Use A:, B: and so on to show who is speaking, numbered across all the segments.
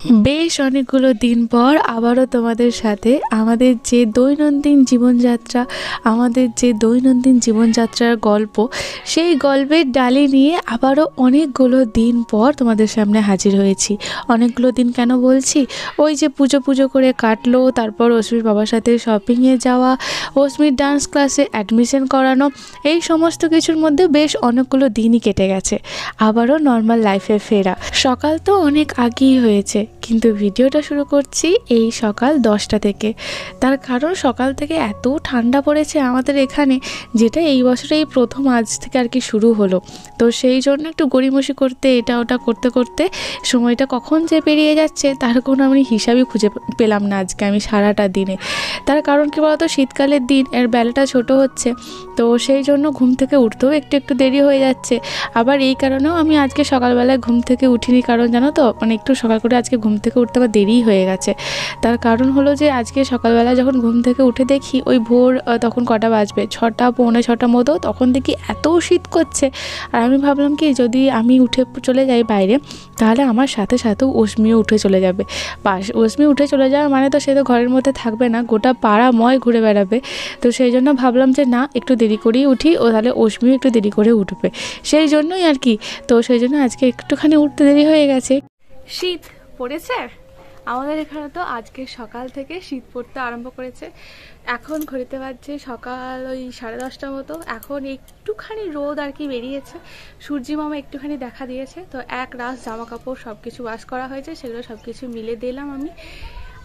A: বেশ অনেকগুলো দিন পর আবারও তোমাদের সাথে আমাদের যে দৈনন্দিন জীবনযাত্রার গল্প, সেই গল্পের ডালি নিয়ে আবারও অনেকগুলো দিন পর তোমাদের সামনে হাজির হয়েছি। অনেকগুলো দিন কেন বলছি, ওই যে পুজো করে কাটলো, তারপর অস্মির বাবার সাথে শপিংয়ে যাওয়া, অস্মির ডান্স ক্লাসে অ্যাডমিশন করানো, এই সমস্ত কিছুর মধ্যে বেশ অনেকগুলো দিনই কেটে গেছে। আবারও নর্মাল লাইফে ফেরা। সকাল তো অনেক আগেই হয়েছে, কিন্তু ভিডিওটা শুরু করছি এই সকাল 10টা থেকে। তার কারণ সকাল থেকে এত ঠান্ডা পড়েছে আমাদের এখানে, যেটা এই বছরে এই প্রথম আজ থেকে আর কি শুরু হলো। তো সেই জন্য একটু গড়িমসি করতে এটা ওটা করতে করতে সময়টা কখন যে পেরিয়ে যাচ্ছে তার কোনো আমি হিসাবই খুঁজে পেলাম না আজকে আমি সারাটা দিনে। তার কারণ কী বলতো, শীতকালের দিন, এর বেলাটা ছোট হচ্ছে, তো সেই জন্য ঘুম থেকে উঠতেও একটু একটু দেরি হয়ে যাচ্ছে। আবার এই কারণেও আমি আজকে সকালবেলায় ঘুম থেকে উঠিনি, কারণ জানো তো, মানে একটু সকাল করে আজকে ঘুম থেকে উঠতে আবার দেরিই হয়ে গেছে। তার কারণ হলো যে আজকে সকালবেলা যখন ঘুম থেকে উঠে দেখি ওই ভোর তখন কটা বাজবে, 6টা পৌনে 6টা মতো, তখন দেখি এত শীত করছে। আর আমি ভাবলাম কি, যদি আমি উঠে চলে যাই বাইরে, তাহলে আমার সাথে সাথেও অস্মিও উঠে চলে যাবে। অস্মি উঠে চলে যাওয়া মানে তো সে তো ঘরের মধ্যে থাকবে না, গোটা পাড়াময় ঘুরে বেড়াবে। তো সেই জন্য ভাবলাম যে না, একটু দেরি করেই উঠি, ও তাহলে অস্মিও একটু দেরি করে উঠবে, সেই জন্যই আর কি। তো সেই জন্য আজকে একটুখানি উঠতে দেরি হয়ে গেছে। শীত পড়েছে আমাদের এখানে, তো আজকে সকাল থেকে শীত পড়তে আরম্ভ করেছে। এখন ঘড়িতে বাজছে সকাল ওই 10:30 মতো। এখন একটুখানি রোদ আর কি বেরিয়েছে, সূর্যি মামা একটুখানি দেখা দিয়েছে। তো এক রাস জামা কাপড় সব কিছু ওয়াশ করা হয়েছে, সেগুলো সব কিছু মিলে দিলাম আমি।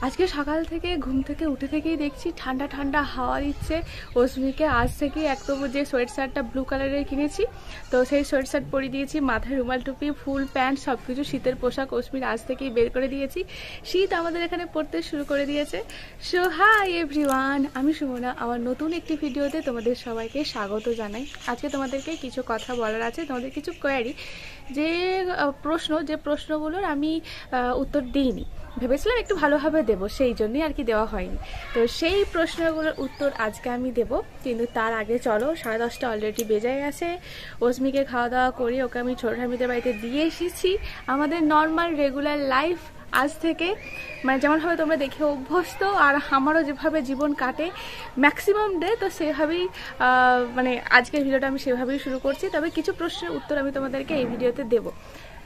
A: আজকে সকাল থেকে ঘুম থেকে উঠে থেকেই দেখছি ঠান্ডা ঠান্ডা হাওয়া দিচ্ছে। অস্মিকে আজ থেকেই একদম যে সোয়েট শার্টটা ব্লু কালারের কিনেছি, তো সেই সোয়েট শার্ট পরিয়ে দিয়েছি, মাথায় রুমাল টুপি, ফুল প্যান্ট, সব কিছু শীতের পোশাক অস্মির আজ থেকেই বের করে দিয়েছি। শীত আমাদের এখানে পড়তে শুরু করে দিয়েছে। সো হাই এভরিওয়ান, আমি সুমনা, আমার নতুন একটি ভিডিওতে তোমাদের সবাইকে স্বাগত জানাই। আজকে তোমাদেরকে কিছু কথা বলার আছে, তোমাদের কিছু কোয়ারি, যে প্রশ্নগুলোর আমি উত্তর দিইনি, ভেবেছিলাম একটু ভালোভাবে দেবো, সেই জন্যই আর কি দেওয়া হয়নি। তো সেই প্রশ্নগুলোর উত্তর আজকে আমি দেব, কিন্তু তার আগে চলো, 10:30 অলরেডি বেজে গেছে। অস্মিকে খাওয়া দাওয়া করে ওকে আমি ছোট ঠামিদের বাড়িতে দিয়ে এসেছি। আমাদের নর্মাল রেগুলার লাইফ আজ থেকে, মানে যেমনভাবে তোমরা দেখে অভ্যস্ত, আর আমারও যেভাবে জীবন কাটে ম্যাক্সিমাম ডে, তো সেভাবেই মানে আজকের ভিডিওটা আমি সেভাবেই শুরু করছি। তবে কিছু প্রশ্নের উত্তর আমি তোমাদেরকে এই ভিডিওতে দেবো।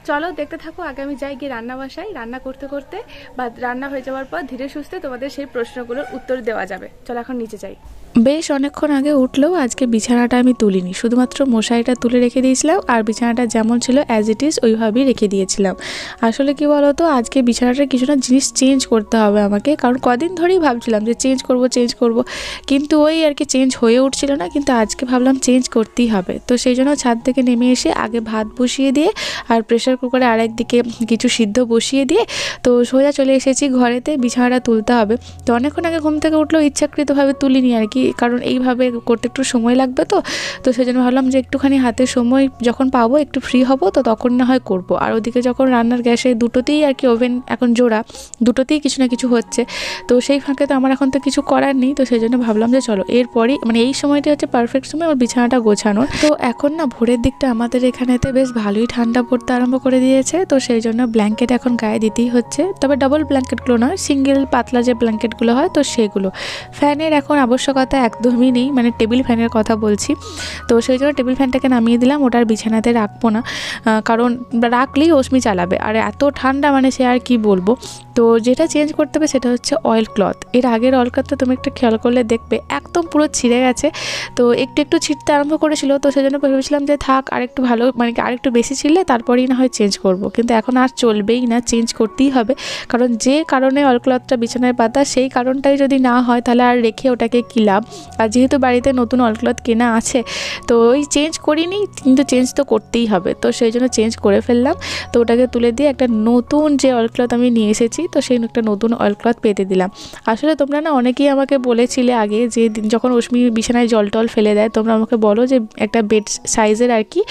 A: চলো দেখতে থাকো। আগে আমি যাই গিয়ে রান্না বাসায়, রান্না করতে করতে বা রান্না হয়ে যাওয়ার পর ধীরে সুস্থে তোমাদের সেই প্রশ্নগুলোর উত্তর দেওয়া যাবে। চলো এখন নিচে যাই। বেশ অনেকক্ষণ আগে উঠলেও আজকে বিছানাটা আমি তুলিনি, শুধুমাত্র মশারিটা তুলে রেখে দিয়েছিলাম, আর বিছানাটা যেমন ছিল অ্যাজ ইট ইজ ওইভাবেই রেখে দিয়েছিলাম। আসলে কি বলতো, আজকে বিছানাটার কিছুটা জিনিস চেঞ্জ করতে হবে আমাকে, কারণ কদিন ধরেই ভাবছিলাম যে চেঞ্জ করব, কিন্তু ওই আর কি চেঞ্জ হয়ে উঠছিল না। কিন্তু আজকে ভাবলাম চেঞ্জ করতেই হবে। তো সেই জন্য ছাদ থেকে নেমে এসে আগে ভাত বসিয়ে দিয়ে আর প্রেশার কুকারে আরেকদিকে কিছু সিদ্ধ বসিয়ে দিয়ে তো সোজা চলে এসেছি ঘরেতে, বিছানাটা তুলতে হবে। তো অনেকক্ষণ আগে ঘুম থেকে উঠলেও ইচ্ছাকৃতভাবে তুলিনি আর কি, কারণ এইভাবে করতে একটু সময় লাগবে। তো সেই জন্য ভাবলাম যে একটুখানি হাতে সময় যখন পাবো, একটু ফ্রি হব, তো তখন না হয় করব। আর ওদিকে যখন রান্নার গ্যাসে দুটোতেই আর কি, ওভেন এখন জোড়া, দুটোতেই কিছু না কিছু হচ্ছে, তো সেই ফাঁকে তো আমার এখন তো কিছু করার নেই। তো সেই জন্য ভাবলাম যে চলো এরপরই, মানে এই সময়টা হচ্ছে পারফেক্ট সময় আমার বিছানাটা গোছানোর। তো এখন না ভোরের দিকটা আমাদের এখানেতে বেশ ভালোই ঠান্ডা পড়তে আরম্ভ করে দিয়েছে। তো সেই জন্য ব্ল্যাঙ্কেট এখন গায়ে দিতেই হচ্ছে, তবে ডাবল ব্ল্যাঙ্কেটগুলো নয়, সিঙ্গেল পাতলা যে ব্ল্যাঙ্কেটগুলো হয়, তো সেগুলো। ফ্যানের এখন আবশ্যকতা একদমই নেই, মানে টেবিল ফ্যানের কথা বলছি। তো সেই জন্য টেবিল ফ্যানটাকে নামিয়ে দিলাম, ওটার বিছানাতে রাখবো না, কারণ রাখলেই অস্মি চালাবে, আর এত ঠান্ডা মানে সে আর কি বলবো। তো যেটা চেঞ্জ করতে হবে সেটা হচ্ছে অয়েল ক্লথ। এর আগের অয়েল ক্লথটা তুমি একটু খেয়াল করলে দেখবে একদম পুরো ছিঁড়ে গেছে, তো একটু একটু ছিঁড়তে আরম্ভ করেছিল। তো সেই জন্য ভেবেছিলাম যে থাক, আর একটু ভালো, মানে আর একটু বেশি ছিঁড়লে তারপরেই না হয় চেঞ্জ করব, কিন্তু এখন আর চলবেই না, চেঞ্জ করতেই হবে। কারণ যে কারণে অয়েল ক্লথটা বিছানায় পাতা, সেই কারণটাই যদি না হয় তাহলে আর রেখে ওটাকে কী লাভ। আর যেহেতু বাড়িতে নতুন অয়েল ক্লথ কেনা আছে, তো ওই চেঞ্জ করিনি, কিন্তু চেঞ্জ তো করতেই হবে, তো সেই জন্য চেঞ্জ করে ফেললাম। তো ওটাকে তুলে দিয়ে একটা নতুন যে অয়েল ক্লথ আমি নিয়ে এসেছি, তো সেই একটা নতুন অয়েল ক্লথ পেতে দিলাম। আসলে তোমরা না অনেকেই আমাকে বলেছিলে আগে, যে যখন অস্মি বিছানায় জল টল ফেলে দেয়, তোমরা আমাকে বলো যে একটা বেড সাইজের আর কি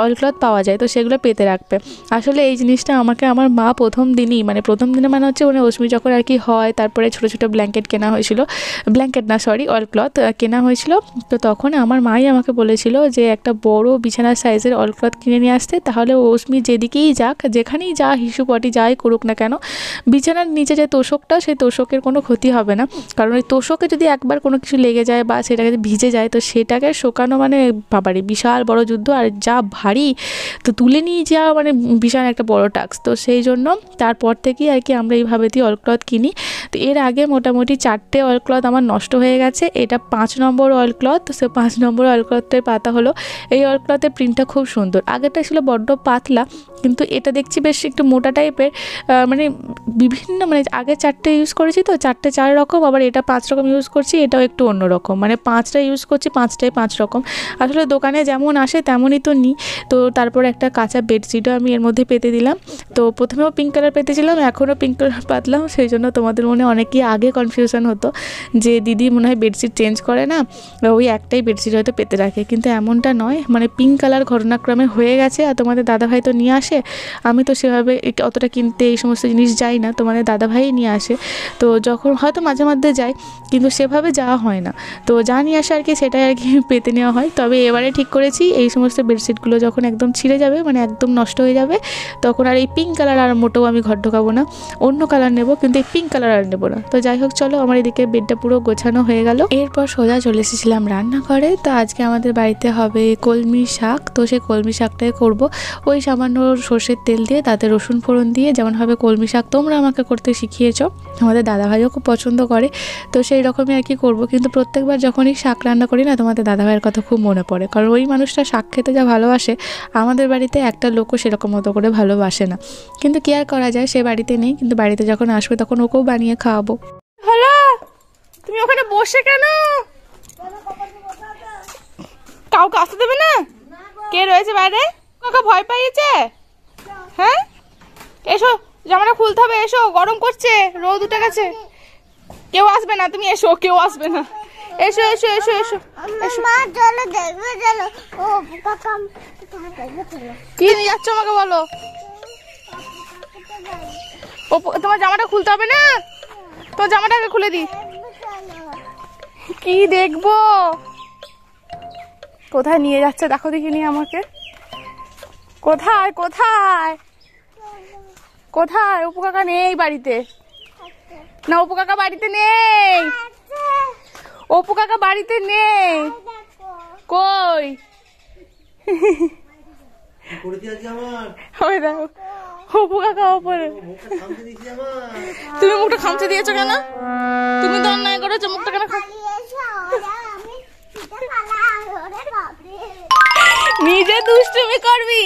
A: অয়েল ক্লথ পাওয়া যায়, তো সেগুলো পেতে রাখবে। আসলে এই জিনিসটা আমাকে আমার মা প্রথম দিনে মানে হচ্ছে অস্মি যখন আর কি হয়, তারপরে ছোটো ছোটো ব্ল্যাঙ্কেট কেনা হয়েছিল, ব্ল্যাঙ্কেট না সরি অয়েল অলক্লথ কেনা হয়েছিল। তো তখন আমার মাই আমাকে বলেছিল যে একটা বড় বিছানার সাইজের অলক্লথ কিনে নিয়ে আসতে, তাহলে অস্মি যেদিকেই যাক, যেখানেই যা হিসুপটি যাই করুক না কেন, বিছানার নিচে যে তোষকটা, সেই তোষকের কোনো ক্ষতি হবে না। কারণ ওই তোষকে যদি একবার কোনো কিছু লেগে যায় বা সেটাকে ভিজে যায়, তো সেটাকে শোকানো মানে বাবারে বিশাল বড় যুদ্ধ, আর যা ভারী, তো তুলে নিয়ে যাওয়া মানে বিশাল একটা বড় টাস্ক। তো সেই জন্য তারপর থেকেই আর কি আমরা এইভাবেতেই অলক্লথ কিনি। তো এর আগে মোটামুটি 4টে অলক্লথ আমার নষ্ট হয়ে গেছে। এটা 5 নম্বর অলক্লথ। তো সে 5 নম্বর অলক্লথের পাতা হলো। এই অলক্লথের প্রিন্টটা খুব সুন্দর। আগেরটা ছিল বড্ড পাতলা, কিন্তু এটা দেখছি বেশ একটু মোটা টাইপের। মানে বিভিন্ন মানে আগে 4টে ইউজ করেছি, তো 4টে 4 রকম, আবার এটা 5 রকম ইউজ করছি, এটাও একটু অন্যরকম, মানে 5টা ইউজ করছি, 5টায় 5 রকম। আসলে দোকানে যেমন আসে তেমনই তো নিই। তো তারপর একটা কাঁচা বেডশিটও আমি এর মধ্যে পেতে দিলাম। তো প্রথমেও পিঙ্ক কালার পেতেছিলাম, এখনও পিঙ্ক কালার পাতলাম। সেই জন্য তোমাদের মনে অনেকেই আগে কনফিউশন হতো যে দিদি মনে হয় বেডশিট চেঞ্জ করে না, ওই একটাই বেডশিট হয়তো পেতে রাখে, কিন্তু এমনটা নয়। মানে পিঙ্ক কালার ঘটনাক্রমে হয়ে গেছে, আর তোমাদের দাদাভাই তো নিয়ে আসে। আমি তো সেভাবে অতটা কিনতে এই সমস্ত জিনিস যাই না, তোমাদের দাদাভাই নিয়ে আসে। তো যখন হয়তো মাঝে মধ্যে যাই, কিন্তু সেভাবে যাওয়া হয় না। তো যা নিয়ে আসে আর কি সেটাই আর কি পেতে নেওয়া হয়। তবে এবারে ঠিক করেছি এই সমস্ত বেডশিটগুলো যখন একদম ছিঁড়ে যাবে, মানে একদম নষ্ট হয়ে যাবে, তখন আর এই পিঙ্ক কালার আর মোটেও আমি ঘর ঢোকাবো না, অন্য কালার নেব, কিন্তু এই পিঙ্ক কালার আর নেবো না। তো যাই হোক, চলো, আমার এদিকে বেডটা পুরো গোছানো হয়ে গেল। এরপর সোজা চলে এসেছিলাম রান্নাঘরে। তো আজকে আমাদের বাড়িতে হবে কলমি শাক। তো সেই কলমি শাকটাই করব ওই সামান্য সর্ষের তেল দিয়ে, তাতে রসুন ফোড়ন দিয়ে, যেমনভাবে কলমি শাক তোমরা আমাকে করতে শিখিয়েছো, আমাদের দাদাভাইও খুব পছন্দ করে। তো সেই রকমই আর কি করবো। কিন্তু প্রত্যেকবার যখনই শাক রান্না করি না, তোমাদের দাদাভাইয়ের কথা খুব মনে পড়ে, কারণ ওই মানুষটা শাক খেতে যা ভালোবাসে, আমাদের বাড়িতে একটা লোকও সেরকম মতো করে ভালোবাসে না। কিন্তু কি আর করা যায়, সে বাড়িতে নেই, কিন্তু বাড়িতে যখন আসবে তখন ওকেও বানিয়ে খাওয়াবো। হ্যালো, তুমি ওখানে বসে কেন? কাউকে আসতে দেবে না? কে রয়েছে বাইরে? কাকা ভয় পাইয়েছে? হ্যাঁ, এসো, জামাটা খুলতে হবে, এসো, গরম করছে, রোদ উঠে গেছে। কেউ আসবে না, তুমি এসো, কেউ আসবে না, এসো এসো এসো এসো এসো। কি নিয়ে যাচ্ছ আমাকে বলো? তোমার জামাটা খুলতে হবে না? তো জামাটাকে খুলে দি। কি দেখবো? কোথায় নিয়ে যাচ্ছে দেখো দেখি নি আমাকে। কোথায় কোথায় কোথায়? অপু কাকা নেই বাড়িতে। না, অপু কাকা বাড়িতে নেই, অপু কাকা বাড়িতে নেই। কই? ওই দেখো অপু কাকা ওপরে। তুমি মুখটা খামচে দিয়েছো কেন? তুমি তো অন্যায় করেছো, মুখটা কেন? নিজে দুষ্টুমি করবি,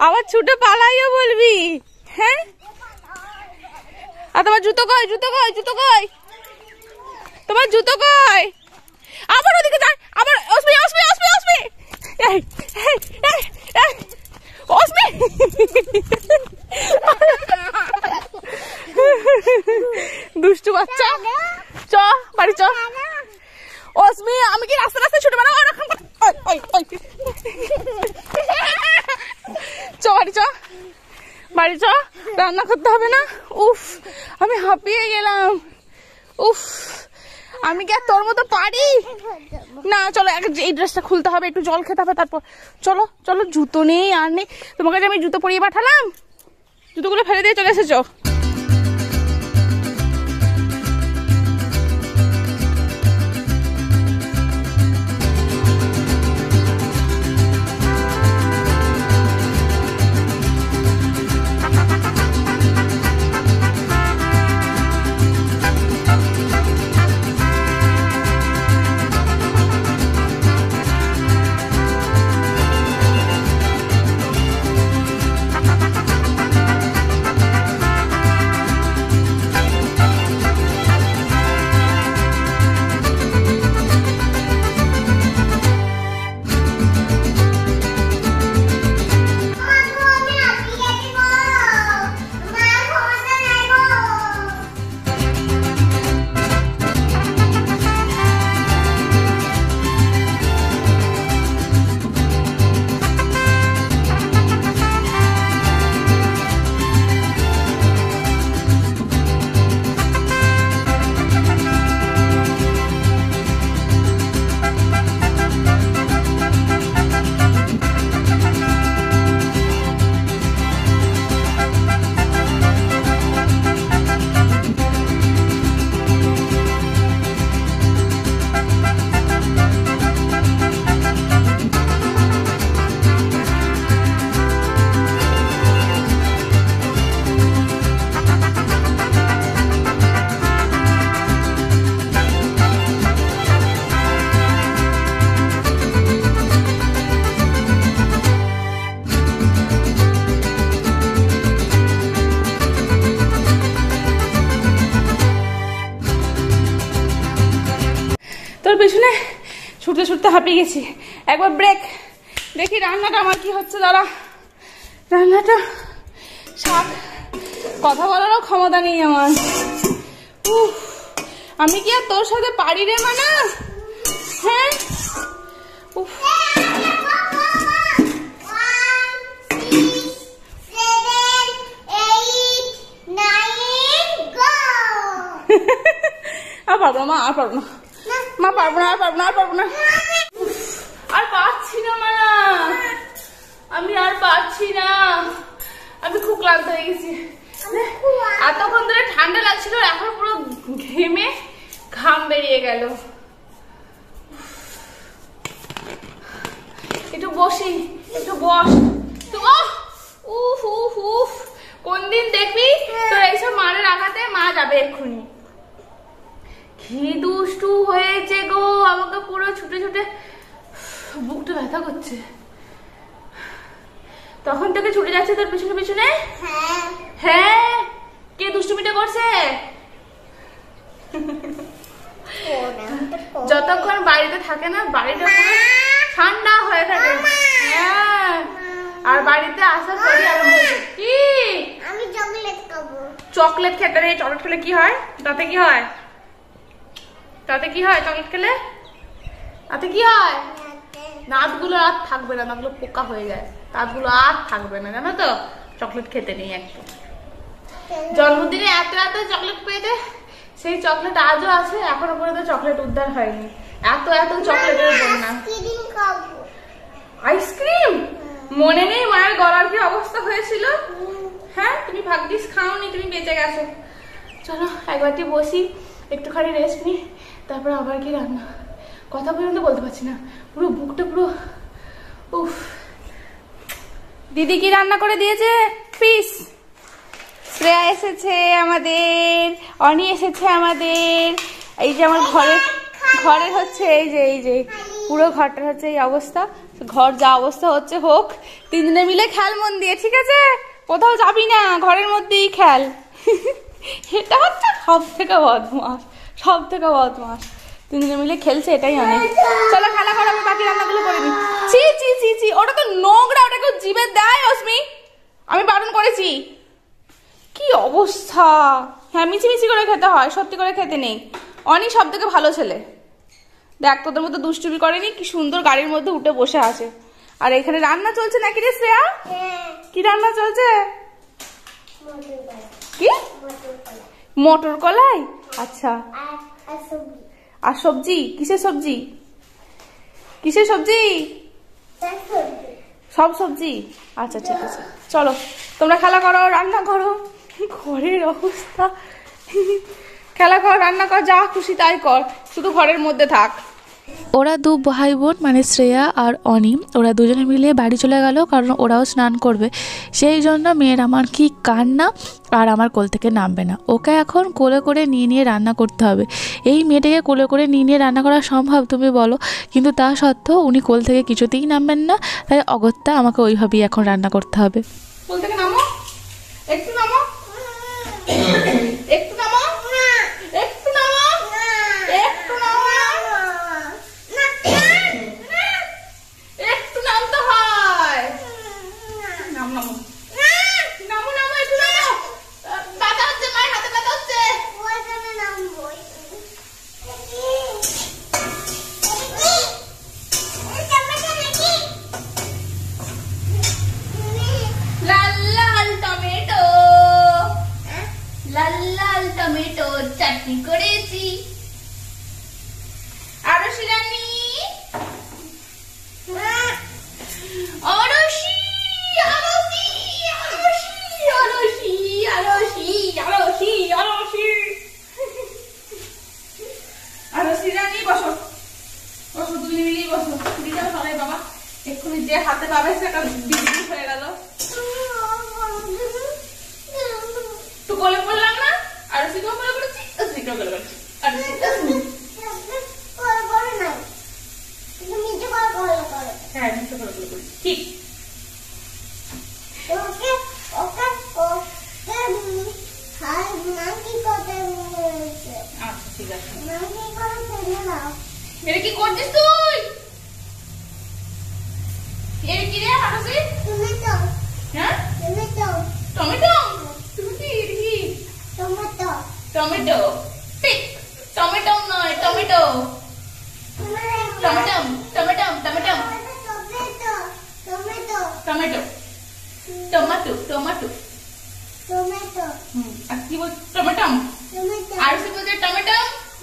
A: আবার ছুটে পালাইও বলবি? হ্যাঁ, আর তোমার জুতো কই? জুতো কই? জুতো কই? তোমার জুতো কই? আবার ওদিকে যায়, আবার অস্মি অস্মি অস্মি অস্মি, এই এই এই এই অস্মি, দুষ্টু বাচ্চা। চ বাড়ি চ। অস্মি, আমি কি রাস্তা রাস্তায় ছুটে বেড়াবো? চ বাড়ি চ, বাড়ি চ, রান্না করতে হবে না। উফ, আমি হাঁপিয়ে গেলাম। উফ, আমি কি আর তোর মতো পারি না? চলো, এই ড্রেসটা খুলতে হবে, একটু জল খেতে হবে, তারপর চলো চলো। জুতো নেই আর নেই, তোমাকে যে আমি জুতো পরিয়ে পাঠালাম, জুতোগুলো ফেলে দিয়ে চলে এসেছো।
B: পেছনে ছুটতে ছুটতে হাঁপিয়ে গেছি। একবার ব্রেক, দেখি রান্নাটা আমার কি হচ্ছে। দাঁড়া, রান্নাটা শাক, কথা বলারও ক্ষমতা নেই আমার। আমি কি আর তোর সাথে পারি রে মানা? হ্যাঁ, আর পারবো না মা, আর পারবো না মা, পারবো না, আর পারবো না, আর পারবো না, আর পারছি না মা, আমি আর পারছি না। আমি খুব ক্লান্ত হয়ে গেছি। এতক্ষণ ধরে ঠান্ডা লাগছিল, এখন পুরো ঘেমে ঘাম বেরিয়ে গেল। একটু বসি, একটু বস। উফ উফ উফ, কোন দিন দেখবি তোর এইসব মারে রাখাতে মা যাবে এক্ষুনি। কি দুষ্টু হয়েছে গো, আমাকে পুরো ছুটে ছুটে বুকটা ব্যথা করছে। তখন থেকে ছুটে যাচ্ছে তোর পিছনে পিছনে। হ্যাঁ, কে দুষ্টুমিটা করছে? যতক্ষণ বাড়িতে থাকে না, বাড়িটা ঠান্ডা হয়ে থাকে। হ্যাঁ, আর বাড়িতে আসার পরে কি
C: আমি চকলেট খাবো।
B: চকলেট খেতে রে? চকলেট খেলে কি হয়? তাতে কি হয়? তাতে কি হয়? চকলেট খেলে তাতে কি হয়? দাঁতগুলো আর থাকবে না, দাঁতগুলো পোকা হয়ে যায়, দাঁতগুলো আর থাকবে না, জানো তো? চকলেট খেতে নেই একদম। জন্মদিনে এত এত চকলেট পেয়েছে, সেই চকলেট আজও আছে, এখনো পর্যন্ত চকলেট উদ্ধার হয়নি। এত এত চকলেটের বন্যা। আইসক্রিম মনে নেই মায়ের গলার কি অবস্থা হয়েছিল? হ্যাঁ, তুমি ভাগ্যিস খাওনি, তুমি বেঁচে গেছো। চলো একবারটি বসি, একটুখানি রেস্ট নি, তারপর আবার কি রান্না। কথা পর্যন্ত বলতে পারছি না, পুরো বুকটা পুরো উফ। দিদি কি রান্না করে দিয়েছে? ফিশ। শ্রেয়া এসেছে আমাদের, অনি এসেছে আমাদের। এই যে আমার ঘরের হচ্ছে এই যে পুরো ঘরটার হচ্ছে এই অবস্থা। ঘর যা অবস্থা হচ্ছে হোক, তিনজনে মিলে খেল মন দিয়ে, ঠিক আছে? কোথাও যাবি না, ঘরের মধ্যেই খেল। এটা হচ্ছে সব থেকে বদমাস, সব থেকে বদমাস। তিনজনে মিলে খেলছে, এটাই অনেক। চলো খেলা করো, আমি বাকি রান্নাগুলো করে নি। চি চি চি চি, ওটা তো নোংরা, ওটা কেউ জিভে দেয় অস্মি? আমি বারণ করেছি। কি অবস্থা! হ্যাঁ, মিছি মিছি করে খেতে হয়, সত্যি করে খেতে নেই। অনেক সব থেকে ভালো ছেলে। দেখ, তোদের মধ্যে দুষ্টুমি করেনি, কি সুন্দর গাড়ির মধ্যে উঠে বসে আছে। আর এখানে রান্না চলছে নাকি রে শ্রেয়া? কি রান্না চলছে? কি? মটর কলাই। আচ্ছা, আর সবজি? কিসের সবজি? কিসের সবজি? সব সবজি। আচ্ছা ঠিক আছে, চলো তোমরা খেলা করো, রান্না করো। ঘরের অবস্থা, খেলা কর, রান্না কর, যা খুশি তাই কর, শুধু ঘরের মধ্যে থাক।
A: ওরা দু ভাই বোন মানে শ্রেয়া আর অনি, ওরা দুজনে মিলে বাড়ি চলে গেল, কারণ ওরাও স্নান করবে। সেই জন্য মেয়ের আমার কি কান্না, আর আমার কোল থেকে নামবে না। ওকে এখন কোলে করে নিয়ে নিয়ে রান্না করতে হবে। এই মেয়েটাকে কোলে করে নিয়ে নিয়ে রান্না করা সম্ভব তুমি বলো? কিন্তু তা সত্ত্বেও উনি কোল থেকে কিছুতেই নামবেন না, তাই অগত্যা আমাকে ওইভাবেই এখন রান্না করতে হবে।
B: কোল থেকে নামো, একটু নামো, একটু নামো, একটু নামো, একটু নামো, একটু নামতে হয়। নাম নামো, নামো নামো, একটু নামো। ব্যথা হচ্ছে, মায়ের হাতে ব্যথা হচ্ছে। লাল লাল টমেটো, লাল লাল টমেটো চাটনি করেছি। আরো শিরানি, আরশি আরশি আরশি আরশি আরশি আরশি আরশি আরশি রানী, বসো বসো, দুই মিলিয়ে বসো। দিদা সবাই বাবা, এক্ষুনি যে হাতে পাবে সেটা বিক্রি হয়ে গেল। তো কোলে বললাম না, আরশিকেও কোলে করেছি, আরশিকেও কোলে করেছি। হ্যাঁ, নিচে কোলে কোলে করেছি, ঠিক। আচ্ছা ঠিক আছে, এটা কি করছিস তুই? এটা কি রে আরসি?
C: টমেটো
B: হ্যাঁ
C: টমেটো
B: টমেটো। তুমি কি
C: টমেটো
B: টমেটো? ঠিক, টমেটো নয়, tomato. Tomato tomato tomato
C: tomato
B: tomato tomato tomato.
C: Tomato
B: আর কি বল? টমেটো।
C: টমেটো
B: আর কি বলছে? টমেটো।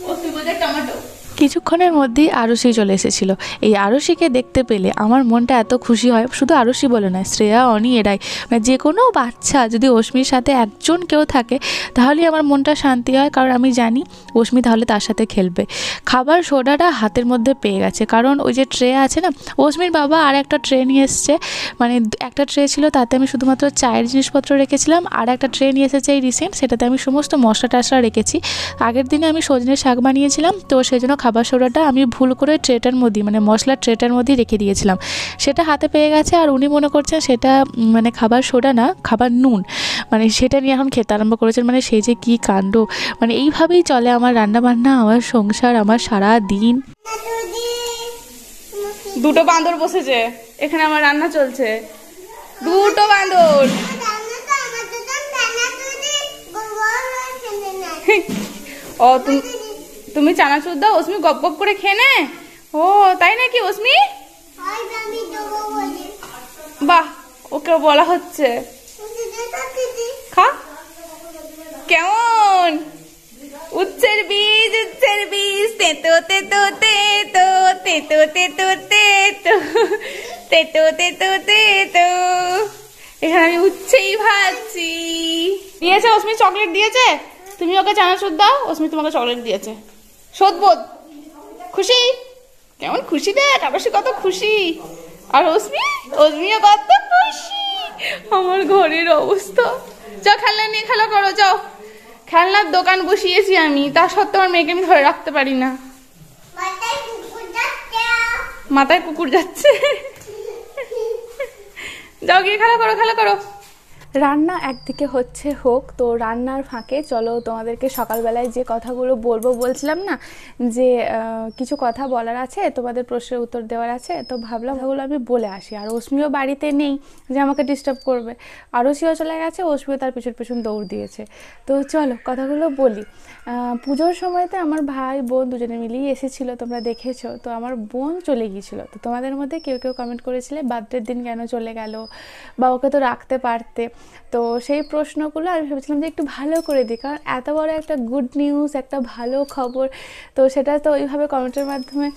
B: ও কি বলছে? টমেটো।
A: কিছুক্ষণের মধ্যেই আরুষি চলে এসেছিল। এই আরুষিকে দেখতে পেলে আমার মনটা এত খুশি হয়, শুধু আরুষি বলে নয়, শ্রেয়া, অনি এরাই, মানে যে কোনো বাচ্চা যদি অশ্মির সাথে একজন কেউ থাকে তাহলেই আমার মনটা শান্তি হয়, কারণ আমি জানি অশ্মি তাহলে তার সাথে খেলবে। খাবার সোডাটা হাতের মধ্যে পেয়ে গেছে, কারণ ওই যে ট্রে আছে না, অশ্মির বাবা আর একটা ট্রে নিয়ে এসছে, মানে একটা ট্রে ছিল তাতে আমি শুধুমাত্র চায়ের জিনিসপত্র রেখেছিলাম, আর একটা ট্রে নিয়ে এসেছে এই রিসেন্ট, সেটাতে আমি সমস্ত মশলা টশলা রেখেছি। আগের দিনে আমি সজনের শাক বানিয়েছিলাম, তো সেই জন্য খাবার সোডাটা আমি ভুল করে ট্রেটার মধ্যে, মানে মশলার ট্রেটার মধ্যেই রেখে দিয়েছিলাম, সেটা হাতে পেয়ে গেছে। আর উনি মনে করছেন সেটা মানে খাবার সোডা না, খাবার নুন, মানে সেটা নিয়ে এখন খেতে আরম্ভ করেছেন। মানে সেই যে কী কাণ্ড, মানে এইভাবেই চলে আমার রান্নাবান্না, আমার সংসার, আমার সারা দিন।
B: দুটো বান্দর বসেছে এখানে, আমার রান্না চলছে। দুটো বান্দর। ও তুমি চানাচুর দাও, অশ্মি গপ গপ করে খেয়ে নে। ও তাই নাকি অশ্মি? বাহ, ওকে বলা হচ্ছে। খা। কেমন? উচ্ছের বীজ, উচ্ছের বীজ, তেতো তেতো তেতো, তেতো তেতো তেতো, তেতো তেতো তেতো। এখানে আমি উচ্ছেই ভাজছি। দিয়েছে অশ্মি, চকলেট দিয়েছে। তুমি ওকে চানাচুর দাও, অশ্মি তোমাকে চকলেট দিয়েছে। সদবোধ খুশি? কেমন খুশি দেখ, আবাসী কত খুশি। আর অশ্মিও কত খুশি। আমার ঘরের অবস্থা। যাও খেলনা নিয়ে খেলা করো, যাও। খেলনার দোকান বসিয়েছি আমি, তা সত্ত্বেও আমার মেয়েকে আমি ধরে রাখতে পারি না। মাথায় কুকুর যাচ্ছে। যাও গিয়ে খেলা করো, খেলা করো। রান্না একদিকে হচ্ছে হোক, তো রান্নার ফাঁকে চলো তোমাদেরকে সকালবেলায় যে কথাগুলো বলছিলাম না, যে কিছু কথা বলার আছে, তোমাদের প্রশ্নের উত্তর দেওয়ার আছে, তো ভাবলাম ওগুলো আমি বলে আসি। আর অশ্মিও বাড়িতে নেই যে আমাকে ডিস্টার্ব করবে, আরুষিও চলে গেছে, অশ্মিও তার পিছন দৌড় দিয়েছে। তো চলো কথাগুলো বলি। পুজোর সময়তে আমার ভাই বোন দুজনে মিলেই এসেছিলো, তোমরা দেখেছো। তো আমার বোন চলে গিয়েছিলো, তো তোমাদের মধ্যে কেউ কেউ কমেন্ট করেছিলে বার্থডের দিন কেন চলে গেল, বা ওকে তো রাখতে পারতে। তো সেই প্রশ্নগুলো আমি ভেবেছিলাম যে একটু ভালো করে দিই, কারণ এত বড় একটা গুড নিউজ, একটা ভালো খবর, তো সেটা তো ওইভাবে কমেন্টের মাধ্যমে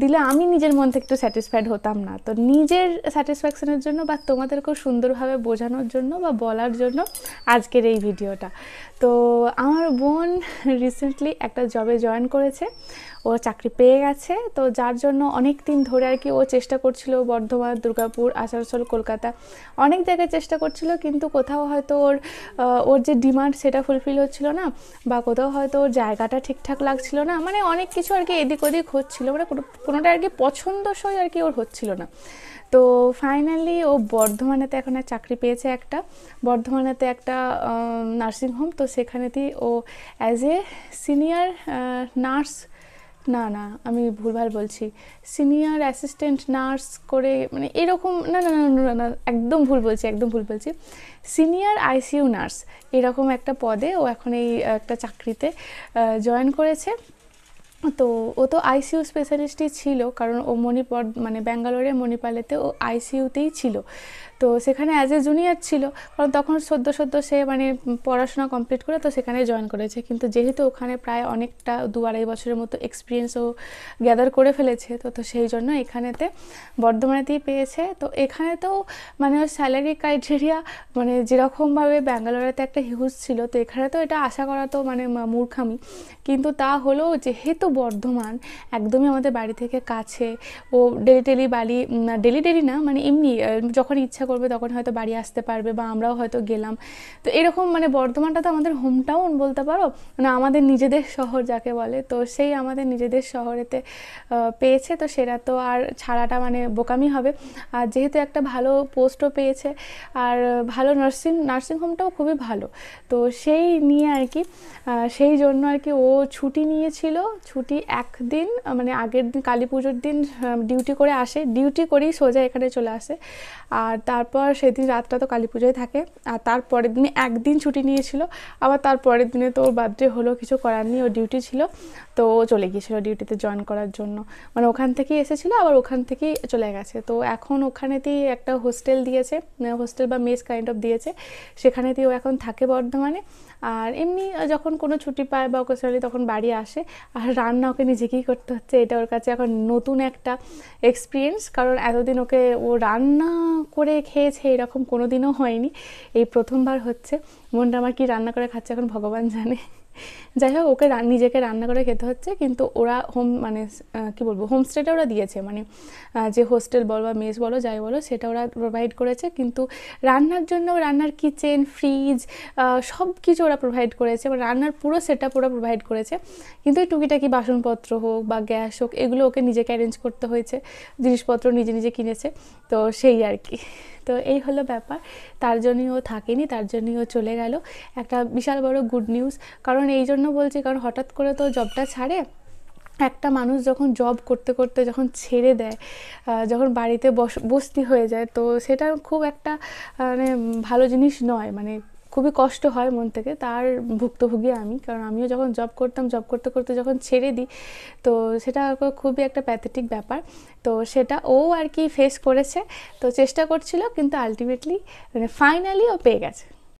B: দিলে আমি নিজের মন থেকে একটু স্যাটিসফাইড হতাম না। তো নিজের স্যাটিসফ্যাকশনের জন্য বা তোমাদেরকেও সুন্দরভাবে বোঝানোর জন্য বা বলার জন্য আজকের এই ভিডিওটা। তো আমার বোন রিসেন্টলি একটা জবে জয়েন করেছে, ও চাকরি পেয়ে গেছে। তো যার জন্য অনেক দিন ধরে আর কি ও চেষ্টা করছিল, বর্ধমান, দুর্গাপুর, আসানসোল, কলকাতা অনেক জায়গায় চেষ্টা করছিল, কিন্তু কোথাও হয়তো ওর যে ডিমান্ড সেটা ফুলফিল হচ্ছিল না, বা কোথাও হয়তো ওর জায়গাটা ঠিকঠাক লাগছিল না, মানে অনেক কিছু আর কি এদিক ওদিক হচ্ছিলো, মানে কোনোটা আর কি পছন্দসই আর কি ওর হচ্ছিল না। তো ফাইনালি ও বর্ধমানেতে এখন এক চাকরি পেয়েছে, একটা বর্ধমানেতে একটা নার্সিংহোম। তো সেখানেতেই ও অ্যাজ এ সিনিয়র নার্স, না আমি ভুলভাল বলছি, সিনিয়র অ্যাসিস্ট্যান্ট নার্স করে, মানে এরকম, না একদম ভুল বলছি, সিনিয়র আইসিইউ নার্স এরকম একটা পদে ও এখন এই একটা চাকরিতে জয়েন করেছে। তো ও তো আইসিইউ স্পেশালিস্টই ছিল, কারণ ও মণিপাল, মানে ব্যাঙ্গালোরে মণিপালেতে ও আইসিইউতেই ছিল। তো সেখানে অ্যাজ এ জুনিয়র ছিল, কারণ তখন সদ্য সে মানে পড়াশোনা কমপ্লিট করে তো সেখানে জয়েন করেছে। কিন্তু যেহেতু ওখানে প্রায় অনেকটা 2-2.5 বছরের মতো এক্সপিরিয়েন্স ও গ্যাদার করে ফেলেছে, তো সেই জন্য এখানেতে বর্ধমানেতেই পেয়েছে। তো এখানে তো মানে ওর স্যালারি ক্রাইটেরিয়া মানে যেরকমভাবে ব্যাঙ্গালোরেতে একটা হিউজ ছিল, তো এখানে তো এটা আশা করা তো মানে মূর্খামি। কিন্তু তা হলেও যেহেতু বর্ধমান একদমই আমাদের বাড়ি থেকে কাছে, ও ডেলি না, মানে এমনি যখন ইচ্ছা করবে তখন হয়তো বাড়ি আসতে পারবে, বা আমরাও হয়তো গেলাম। তো এরকম মানে বর্ধমানটা তো আমাদের হোম টাউন বলতে পারো, মানে আমাদের নিজেদের শহর যাকে বলে। তো সেই আমাদের নিজেদের শহরেতে পেয়েছে, তো সেটা তো আর ছাড়াটা মানে বোকামি হবে। আর যেহেতু একটা ভালো পোস্টও পেয়েছে, আর ভালো নার্সিংহোমটাও খুবই ভালো, তো সেই নিয়ে আর কি সেই জন্য আর কি ও ছুটি নিয়েছিল।
A: ছুটি একদিন মানে আগের দিন কালী পুজোর দিন ডিউটি করে আসে, ডিউটি করেই সোজা এখানে চলে আসে। আর তারপর সেদিন রাতটা তো কালী পুজোয় থাকে, আর তারপরের দিনে একদিন ছুটি নিয়েছিল। আবার তারপরের দিনে তো ওর বার্থডে হলো, কিছু করার নেই, ওর ডিউটি ছিল, তো ও চলে গিয়েছিলো ডিউটিতে জয়েন করার জন্য। মানে ওখান থেকেই এসেছিলো, আবার ওখান থেকেই চলে গেছে। তো এখন ওখানেতেই একটা হোস্টেল দিয়েছে, হোস্টেল বা মেস কাইন্ড অফ দিয়েছে, সেখানেতেই ও এখন থাকে বর্ধমানে। আর এমনি যখন কোনো ছুটি পায় বা ওকেশনালি তখন বাড়ি আসে। আর রান্না ওকে নিজেকেই করতে হচ্ছে, এটা ওর কাছে এখন নতুন একটা এক্সপিরিয়েন্স, কারণ এতদিন ওকে ও রান্না করে খেয়েছে এরকম কোনো দিনও হয়নি, এই প্রথমবার হচ্ছে। মনটা আমার কি রান্না করে খাচ্ছে এখন ভগবান জানে। যাই হোক, ওকে নিজেকে রান্না করে খেতে হচ্ছে। কিন্তু ওরা মানে কী বলবো, হোমস্টেটা ওরা দিয়েছে, মানে যে হোস্টেল বলো বা মেস বলো যাই বলো সেটা ওরা প্রোভাইড করেছে। কিন্তু রান্নার জন্য রান্নার কিচেন, ফ্রিজ সব কিছু ওরা প্রোভাইড করেছে, বা রান্নার পুরো সেটআপ ওরা প্রোভাইড করেছে। কিন্তু এই টুকিটাকি বাসনপত্র হোক বা গ্যাস হোক, এগুলো ওকে নিজেকে অ্যারেঞ্জ করতে হয়েছে, জিনিসপত্র নিজে নিজে কিনেছে, তো সেই আর কি। তো এই হলো ব্যাপার, তার জন্যই ও থাকেনি, তার জন্যই ও চলে গেল। একটা বিশাল বড় গুড নিউজ, কারণ এই জন্য বলছি, কারণ হঠাৎ করে তো জবটা ছাড়ে। একটা মানুষ যখন জব করতে করতে যখন ছেড়ে দেয়, যখন বাড়িতে বসতি হয়ে যায়, তো সেটা খুব একটা মানে ভালো জিনিস নয়, মানে খুবই কষ্ট হয় মন থেকে। তার ভুক্তভোগী আমি, কারণ আমিও যখন জব করতাম, জব করতে করতে যখন ছেড়ে দিই, তো সেটা খুবই একটা প্যাথেটিক ব্যাপার। তো সেটা ও আর কি ফেস করেছে, তো চেষ্টা করছিল, কিন্তু আলটিমেটলি মানে ফাইনালি ও পেয়ে গেছে।